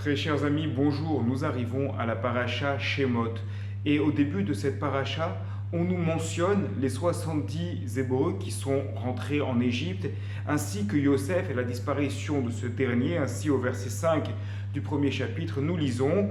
Très chers amis, bonjour. Nous arrivons à la paracha Shemot. Et au début de cette paracha, on nous mentionne les 70 Hébreux qui sont rentrés en Égypte, ainsi que Yosef et la disparition de ce dernier. Ainsi, au verset 5 du premier chapitre, nous lisons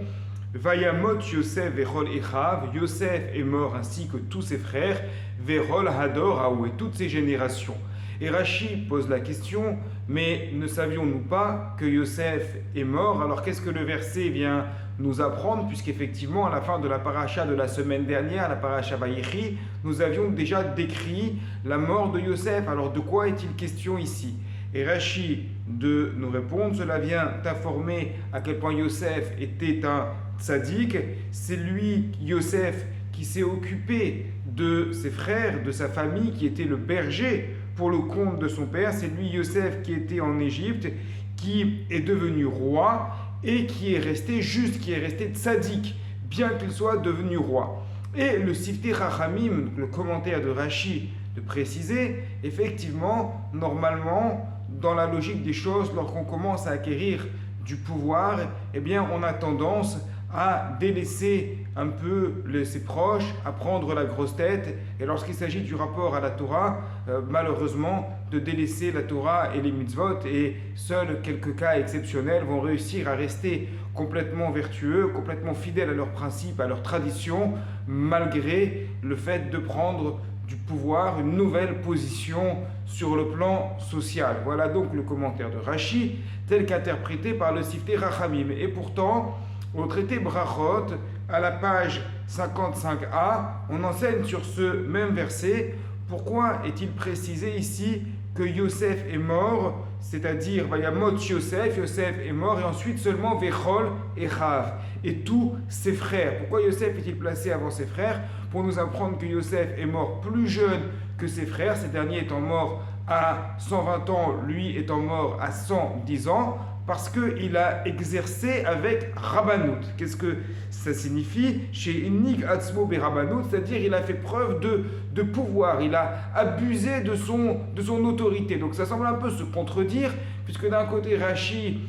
Vayamot Yosef Verol Echav, Yosef est mort ainsi que tous ses frères, Verol Hador Aou et toutes ses générations. Et Rashi pose la question, mais ne savions-nous pas que Yosef est mort? Alors qu'est-ce que le verset vient nous apprendre? Puisqu'effectivement, à la fin de la paracha de la semaine dernière, la paracha Vayechi, nous avions déjà décrit la mort de Yosef. Alors de quoi est-il question ici? Et Rashi de nous répondre, cela vient t'informer à quel point Yosef était un tzaddik. C'est lui, Yosef, qui s'est occupé de ses frères, de sa famille, qui était le berger pour le compte de son père. C'est lui, Yosef, qui était en Égypte, qui est devenu roi et qui est resté juste, qui est resté tzaddik, bien qu'il soit devenu roi. Et le Siftei Chachamim, le commentaire de Rashi, de préciser, effectivement, normalement, dans la logique des choses, lorsqu'on commence à acquérir du pouvoir, eh bien, on a tendance à délaisser un peu ses proches, à prendre la grosse tête, et lorsqu'il s'agit du rapport à la Torah, malheureusement, de délaisser la Torah et les mitzvot, et seuls quelques cas exceptionnels vont réussir à rester complètement vertueux, complètement fidèles à leurs principes, à leurs traditions, malgré le fait de prendre du pouvoir, une nouvelle position sur le plan social. Voilà donc le commentaire de Rashi, tel qu'interprété par le Siftei Chachamim. Et pourtant, au traité Brachot, à la page 55a, on enseigne sur ce même verset. Pourquoi est-il précisé ici que Yosef est mort, c'est-à-dire Vayamot Yosef, Yosef est mort, et ensuite seulement Vechol et Chav, et tous ses frères? Pourquoi Yosef est-il placé avant ses frères? Pour nous apprendre que Yosef est mort plus jeune que ses frères, ces derniers étant morts à 120 ans, lui étant mort à 110 ans, parce qu'il a exercé avec Rabbanout. Qu'est-ce que ça signifie? Chez Innig Atzmo Be Rabbanout, c'est-à-dire il a fait preuve de pouvoir, il a abusé de son autorité. Donc ça semble un peu se contredire, puisque d'un côté Rashi,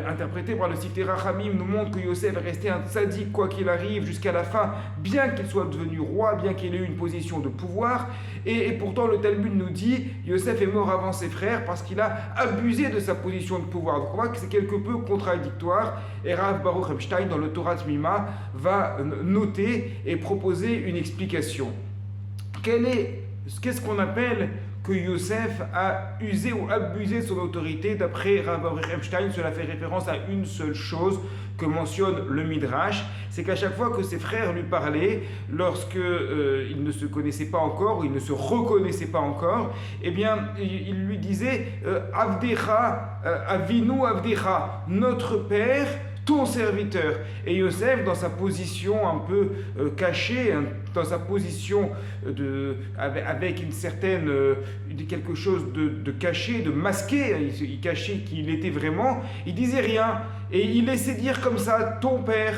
interprété par le Siftei Chachamim, nous montre que Yosef est resté un tzaddik quoi qu'il arrive jusqu'à la fin, bien qu'il soit devenu roi, bien qu'il ait eu une position de pouvoir, et pourtant le Talmud nous dit Yosef est mort avant ses frères parce qu'il a abusé de sa position de pouvoir. Donc on voit que c'est quelque peu contradictoire, et Rav Baruch Epstein dans le Torah Tmima va noter et proposer une explication. Qu'est-ce qu'on appelle que Yosef a usé ou abusé de son autorité? D'après Rav Baruch Epstein, cela fait référence à une seule chose que mentionne le Midrash, c'est qu'à chaque fois que ses frères lui parlaient, lorsque il ne se connaissait pas encore, ou il ne se reconnaissait pas encore, eh bien, il lui disait Avdecha, Avinu Avdecha, notre père, ton serviteur. Et Yosef, dans sa position un peu cachée, dans sa position avec une certaine quelque chose de caché, de masqué, il cachait qui il était vraiment, il disait rien, et il laissait dire comme ça ton père,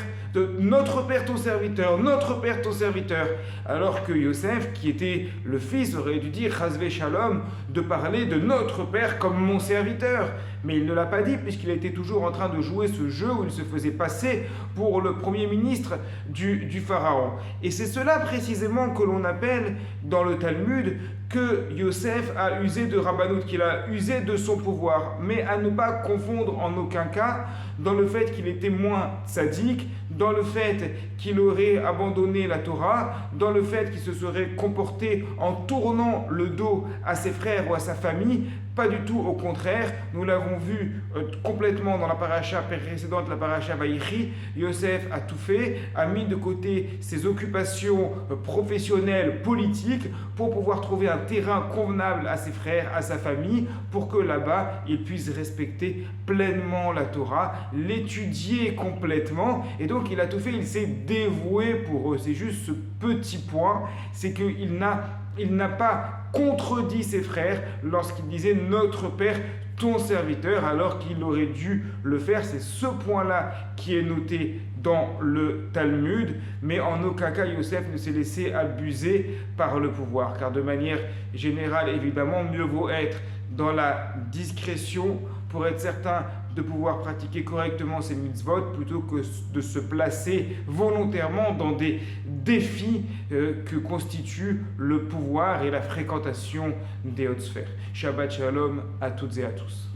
notre père ton serviteur, notre père ton serviteur, alors que Yosef, qui était le fils, aurait dû dire Chazvé Shalom, de parler de notre père comme mon serviteur. Mais il ne l'a pas dit, puisqu'il était toujours en train de jouer ce jeu où il se faisait passer pour le premier ministre du Pharaon. Et c'est cela précisément que l'on appelle dans le Talmud que Yosef a usé de Rabbanout, qu'il a usé de son pouvoir, mais à ne pas confondre en aucun cas dans le fait qu'il était moins tzaddik, dans le fait qu'il aurait abandonné la Torah, dans le fait qu'il se serait comporté en tournant le dos à ses frères ou à sa famille. Pas du tout, au contraire, nous l'avons vu complètement dans la paracha précédente, la paracha Vayechi. Yosef a tout fait, a mis de côté ses occupations professionnelles, politiques, pour pouvoir trouver un terrain convenable à ses frères, à sa famille, pour que là-bas, il puisse respecter pleinement la Torah, l'étudier complètement, et donc il a tout fait, il s'est dévoué pour eux. C'est juste ce petit point, c'est qu'il n'a pas contredit ses frères lorsqu'il disait notre père, ton serviteur, alors qu'il aurait dû le faire. C'est ce point-là qui est noté dans le Talmud, mais en aucun cas Yosef ne s'est laissé abuser par le pouvoir, car de manière générale, évidemment, mieux vaut être dans la discrétion pour être certain de pouvoir pratiquer correctement ces mitzvot plutôt que de se placer volontairement dans des défis que constituent le pouvoir et la fréquentation des hautes sphères. Shabbat Shalom à toutes et à tous.